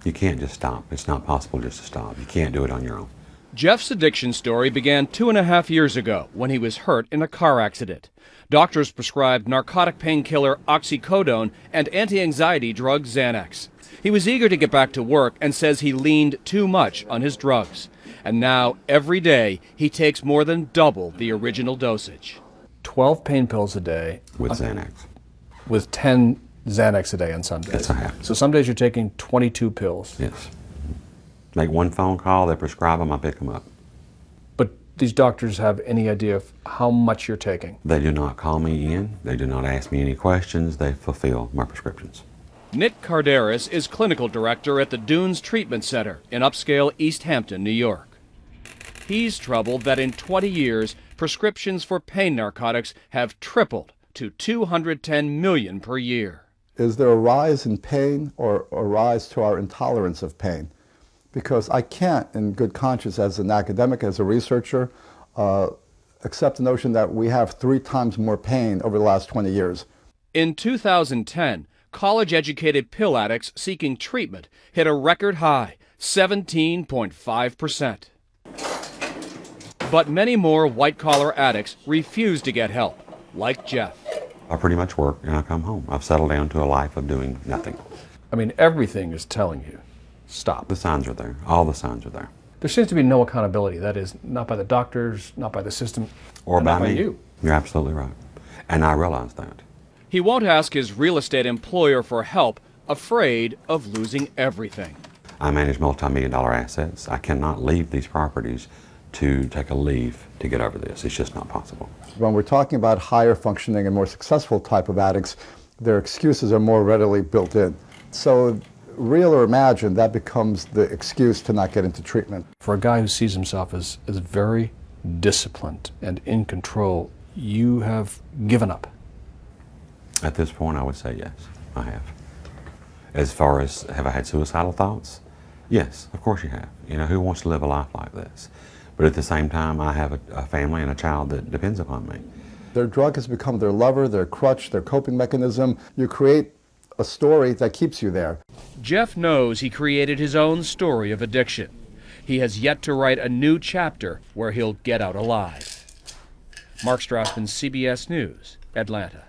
You can't just stop. It's not possible just to stop. You can't do it on your own. Jeff's addiction story began 2.5 years ago when he was hurt in a car accident. Doctors prescribed narcotic painkiller oxycodone and anti-anxiety drug Xanax. He was eager to get back to work and says he leaned too much on his drugs. And now, every day, he takes more than double the original dosage. 12 pain pills a day. With Xanax. With 10 Xanax a day on some days. Yes, I have. So some days you're taking 22 pills. Yes. Make one phone call, they prescribe them, I pick them up. But these doctors have any idea of how much you're taking? They do not call me in. They do not ask me any questions. They fulfill my prescriptions. Nick Carderis is clinical director at the Dunes Treatment Center in upscale East Hampton, New York. He's troubled that in 20 years, prescriptions for pain narcotics have tripled to 210 million per year. Is there a rise in pain or a rise to our intolerance of pain? Because I can't, in good conscience, as an academic, as a researcher, accept the notion that we have 3 times more pain over the last 20 years. In 2010, college-educated pill addicts seeking treatment hit a record high, 17.5%. But many more white-collar addicts refuse to get help, like Jeff. I pretty much work and I come home. I've settled down to a life of doing nothing. I mean, everything is telling you, stop. The signs are there. All the signs are there. There seems to be no accountability. That is, not by the doctors, not by the system, or by not by me. you. You're absolutely right. And I realize that. He won't ask his real estate employer for help, afraid of losing everything. I manage multi-million-dollar assets. I cannot leave these properties to take a leave to get over this. It's just not possible. When we're talking about higher functioning and more successful type of addicts, their excuses are more readily built in. So, real or imagined, that becomes the excuse to not get into treatment. For a guy who sees himself as very disciplined and in control, you have given up. At this point, I would say yes, I have. As far as, have I had suicidal thoughts? Yes, of course you have. You know, who wants to live a life like this? But at the same time, I have a family and a child that depends upon me. Their drug has become their lover, their crutch, their coping mechanism. You create a story that keeps you there. Jeff knows he created his own story of addiction. He has yet to write a new chapter where he'll get out alive. Mark Strassmann, CBS News, Atlanta.